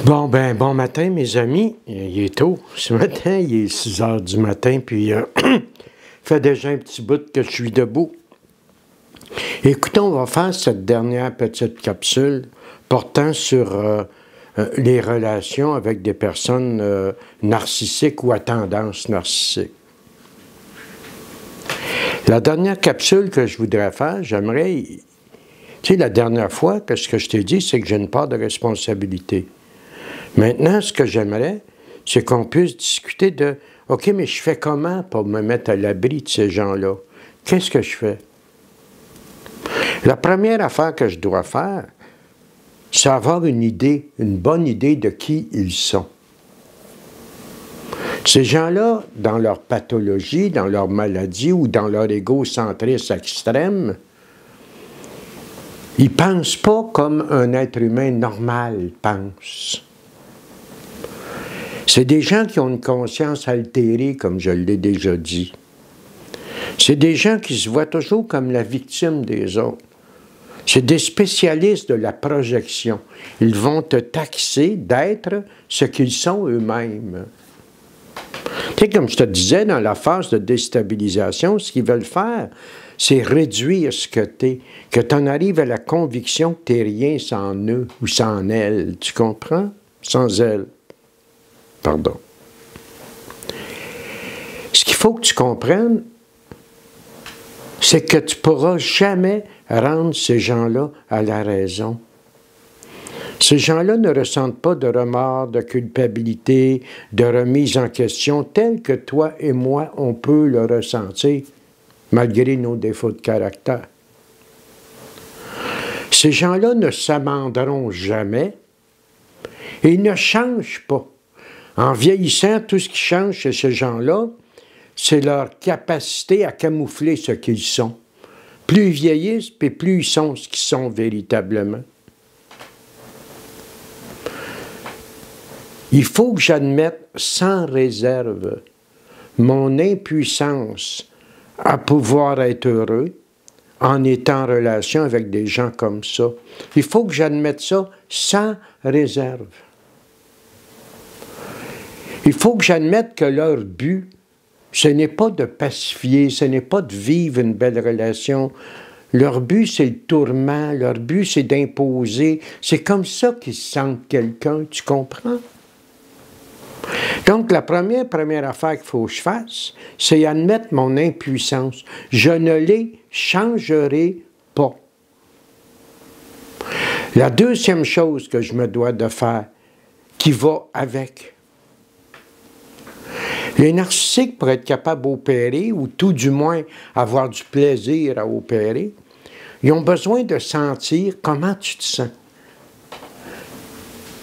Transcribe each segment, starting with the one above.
Bon matin, mes amis. Il est tôt. Ce matin, il est 6 heures du matin, puis fait déjà un petit bout que je suis debout. Écoutez, on va faire cette dernière petite capsule portant sur les relations avec des personnes narcissiques ou à tendance narcissique. La dernière capsule que je voudrais faire, j'aimerais... Tu sais, la dernière fois, ce que je t'ai dit, c'est que j'ai une part de responsabilité. Maintenant, ce que j'aimerais, c'est qu'on puisse discuter de « OK, mais je fais comment pour me mettre à l'abri de ces gens-là? Qu'est-ce que je fais? » La première affaire que je dois faire, c'est avoir une idée, une bonne idée de qui ils sont. Ces gens-là, dans leur pathologie, dans leur maladie ou dans leur égocentrisme extrême, ils ne pensent pas comme un être humain normal pense. C'est des gens qui ont une conscience altérée, comme je l'ai déjà dit. C'est des gens qui se voient toujours comme la victime des autres. C'est des spécialistes de la projection. Ils vont te taxer d'être ce qu'ils sont eux-mêmes. Tu sais, comme je te disais, dans la phase de déstabilisation, ce qu'ils veulent faire, c'est réduire ce que tu es, que tu en arrives à la conviction que tu n'es rien sans eux ou sans elles. Tu comprends? Sans elles. Pardon. Ce qu'il faut que tu comprennes, c'est que tu ne pourras jamais rendre ces gens-là à la raison. Ces gens-là ne ressentent pas de remords, de culpabilité, de remise en question, tel que toi et moi, on peut le ressentir, malgré nos défauts de caractère. Ces gens-là ne s'amenderont jamais et ils ne changent pas. En vieillissant, tout ce qui change chez ces gens-là, c'est leur capacité à camoufler ce qu'ils sont. Plus ils vieillissent, puis plus ils sont ce qu'ils sont véritablement. Il faut que j'admette sans réserve mon impuissance à pouvoir être heureux en étant en relation avec des gens comme ça. Il faut que j'admette ça sans réserve. Il faut que j'admette que leur but, ce n'est pas de pacifier, ce n'est pas de vivre une belle relation. Leur but, c'est le tourment, leur but, c'est d'imposer. C'est comme ça qu'ils sentent quelqu'un, tu comprends? Donc, la première affaire qu'il faut que je fasse, c'est admettre mon impuissance. Je ne les changerai pas. La deuxième chose que je me dois de faire, qui va avec. Les narcissiques, pour être capables d'opérer, ou tout du moins avoir du plaisir à opérer, ils ont besoin de sentir comment tu te sens.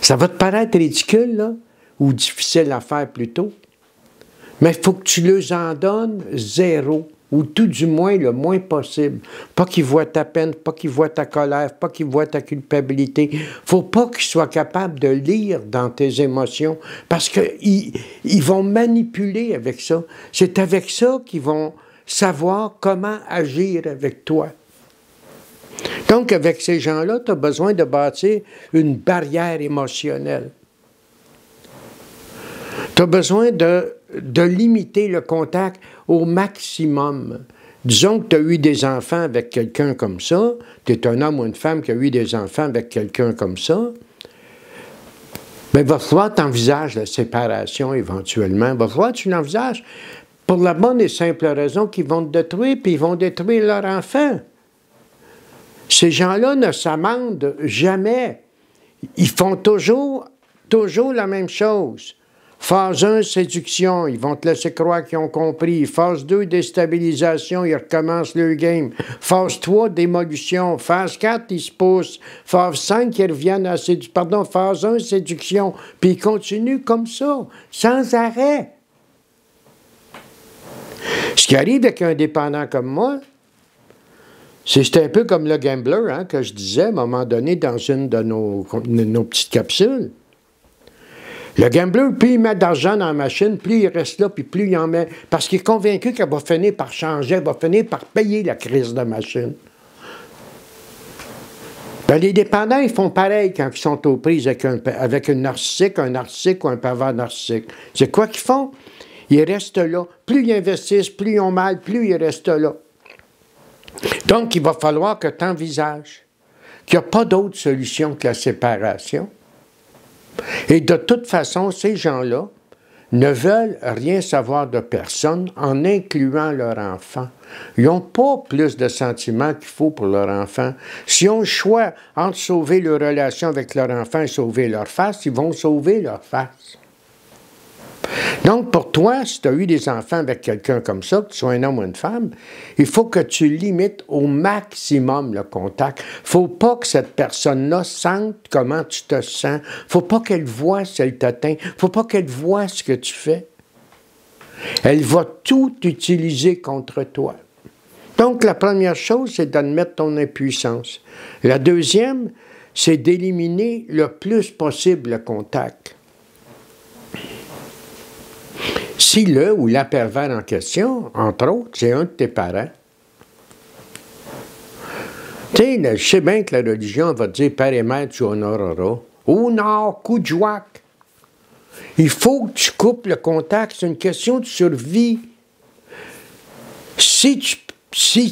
Ça va te paraître ridicule, là, ou difficile à faire plutôt, mais il faut que tu leur en donnes zéro, ou tout du moins le moins possible. Pas qu'ils voient ta peine, pas qu'ils voient ta colère, pas qu'ils voient ta culpabilité. Il ne faut pas qu'ils soient capables de lire dans tes émotions, parce qu'ils vont manipuler avec ça. C'est avec ça qu'ils vont savoir comment agir avec toi. Donc, avec ces gens-là, tu as besoin de bâtir une barrière émotionnelle. Tu as besoin de limiter le contact au maximum. Disons que tu as eu des enfants avec quelqu'un comme ça, tu es un homme ou une femme qui a eu des enfants avec quelqu'un comme ça, bien, il va falloir que tu envisages la séparation éventuellement. Il va falloir que tu l'envisages pour la bonne et simple raison qu'ils vont te détruire, puis ils vont détruire leur enfant. Ces gens-là ne s'amendent jamais. Ils font toujours la même chose. Phase 1, séduction, ils vont te laisser croire qu'ils ont compris. Phase 2, déstabilisation, ils recommencent leur game. Phase 3, démolition. Phase 4, ils se poussent. Phase 5, ils reviennent à séduction. Pardon, phase 1, séduction. Puis ils continuent comme ça, sans arrêt. Ce qui arrive avec un dépendant comme moi, c'est un peu comme le gambler, hein, que je disais à un moment donné dans une de nos petites capsules. Le gambler, plus il met d'argent dans la machine, plus il reste là, puis plus il en met. Parce qu'il est convaincu qu'elle va finir par changer, elle va finir par payer la crise de machine. Ben, les dépendants, ils font pareil quand ils sont aux prises avec un narcissique ou un pervers narcissique. C'est quoi qu'ils font? Ils restent là. Plus ils investissent, plus ils ont mal, plus ils restent là. Donc, il va falloir que tu envisages qu'il n'y a pas d'autre solution que la séparation. Et de toute façon, ces gens-là ne veulent rien savoir de personne en incluant leur enfant. Ils n'ont pas plus de sentiments qu'il faut pour leur enfant. S'ils ont le choix entre sauver leur relation avec leur enfant et sauver leur face, ils vont sauver leur face. Donc, pour toi, si tu as eu des enfants avec quelqu'un comme ça, que tu sois un homme ou une femme, il faut que tu limites au maximum le contact. Il ne faut pas que cette personne-là sente comment tu te sens. Il ne faut pas qu'elle voie si elle t'atteint. Il ne faut pas qu'elle voie ce que tu fais. Elle va tout utiliser contre toi. Donc, la première chose, c'est d'admettre ton impuissance. La deuxième, c'est d'éliminer le plus possible le contact. Si le ou la pervers en question, entre autres, c'est un de tes parents, tu sais, je sais bien que la religion va te dire « Père et mère, tu honoreras ». Oh non, coup de jouac! Il faut que tu coupes le contact, c'est une question de survie. Si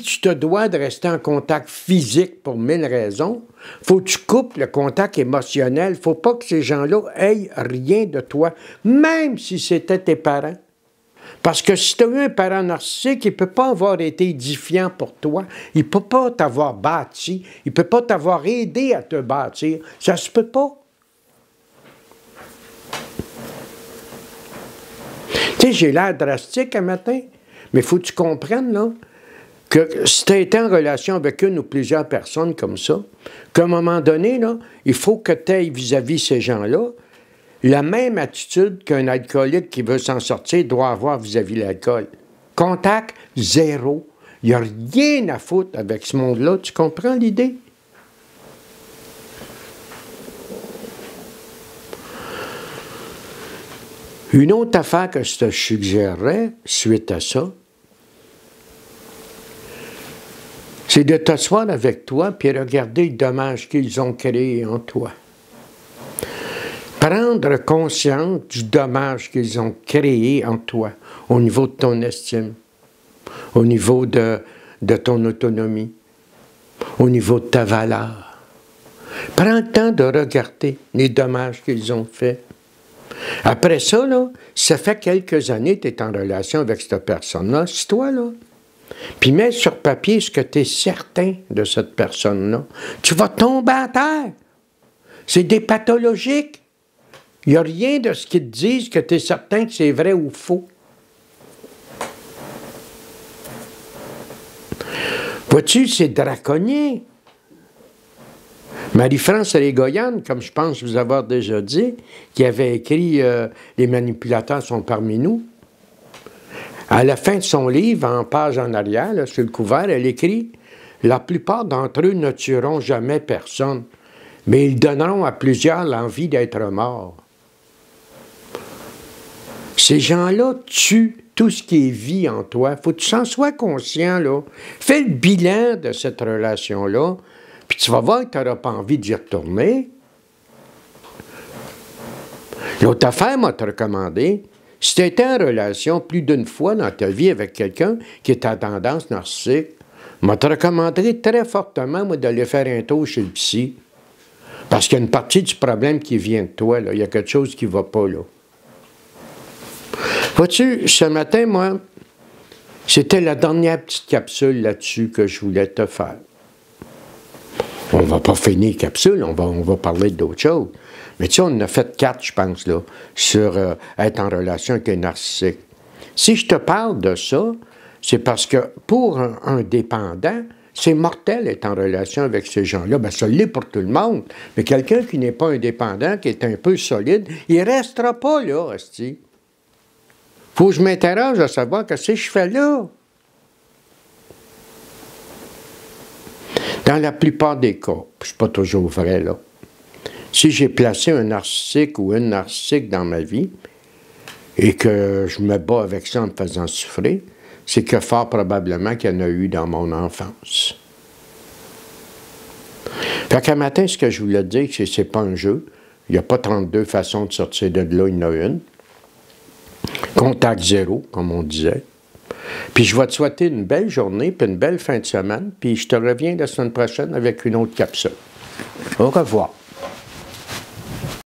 tu te dois de rester en contact physique pour 1000 raisons, il faut que tu coupes le contact émotionnel. Il ne faut pas que ces gens-là aient rien de toi, même si c'était tes parents. Parce que si tu as eu un parent narcissique, il ne peut pas avoir été édifiant pour toi. Il ne peut pas t'avoir bâti. Il ne peut pas t'avoir aidé à te bâtir. Ça ne se peut pas. Tu sais, j'ai l'air drastique un matin, mais il faut que tu comprennes, là, que si tu as été en relation avec une ou plusieurs personnes comme ça, qu'à un moment donné, là, il faut que tu aies vis-à-vis ces gens-là la même attitude qu'un alcoolique qui veut s'en sortir doit avoir vis-à-vis l'alcool. Contact, zéro. Il n'y a rien à foutre avec ce monde-là. Tu comprends l'idée? Une autre affaire que je te suggérerais, suite à ça, c'est de t'asseoir avec toi et regarder le dommage qu'ils ont créé en toi. Prendre conscience du dommage qu'ils ont créé en toi, au niveau de ton estime, au niveau de ton autonomie, au niveau de ta valeur. Prends le temps de regarder les dommages qu'ils ont faits. Après ça, là, ça fait quelques années que tu es en relation avec cette personne-là, c'est toi, là. Puis mets sur papier ce que tu es certain de cette personne-là. Tu vas tomber à terre. C'est des pathologiques. Il n'y a rien de ce qu'ils te disent que tu es certain que c'est vrai ou faux. Vois-tu, c'est draconien. Marie-France Régoyane, comme je pense vous avoir déjà dit, qui avait écrit « Les manipulateurs sont parmi nous », à la fin de son livre, en page en arrière, là, sur le couvert, elle écrit « La plupart d'entre eux ne tueront jamais personne, mais ils donneront à plusieurs l'envie d'être morts. » Ces gens-là tuent tout ce qui est vie en toi. Il faut que tu en sois conscient, là. Fais le bilan de cette relation-là, puis tu vas voir que tu n'auras pas envie d'y retourner. L'autre affaire m'a te recommandé, si tu étais en relation plus d'une fois dans ta vie avec quelqu'un qui est à tendance narcissique, m'a te recommandé très fortement, moi, d'aller faire un tour chez le psy. Parce qu'il y a une partie du problème qui vient de toi, là. Il y a quelque chose qui ne va pas, là. Vois-tu, ce matin, moi, c'était la dernière petite capsule là-dessus que je voulais te faire. On ne va pas finir la capsule, on va parler d'autres choses. Mais tu sais, on en a fait 4, je pense, là, sur être en relation avec les narcissiques. Si je te parle de ça, c'est parce que pour un dépendant, c'est mortel d'être en relation avec ces gens-là. Bien, ça l'est pour tout le monde. Mais quelqu'un qui n'est pas un dépendant, qui est un peu solide, il ne restera pas là, hostie. Faut que je m'interroge à savoir qu'est-ce que je fais là. Dans la plupart des cas, c'est pas toujours vrai, là. Si j'ai placé un narcissique ou une narcissique dans ma vie et que je me bats avec ça en me faisant souffrir, c'est que fort probablement qu'il y en a eu dans mon enfance. Fait qu'un matin, ce que je voulais te dire, c'est que c'est pas un jeu. Il n'y a pas 32 façons de sortir de là, il y en a une. Contact zéro, comme on disait. Puis je vais te souhaiter une belle journée, puis une belle fin de semaine, puis je te reviens la semaine prochaine avec une autre capsule. Au revoir.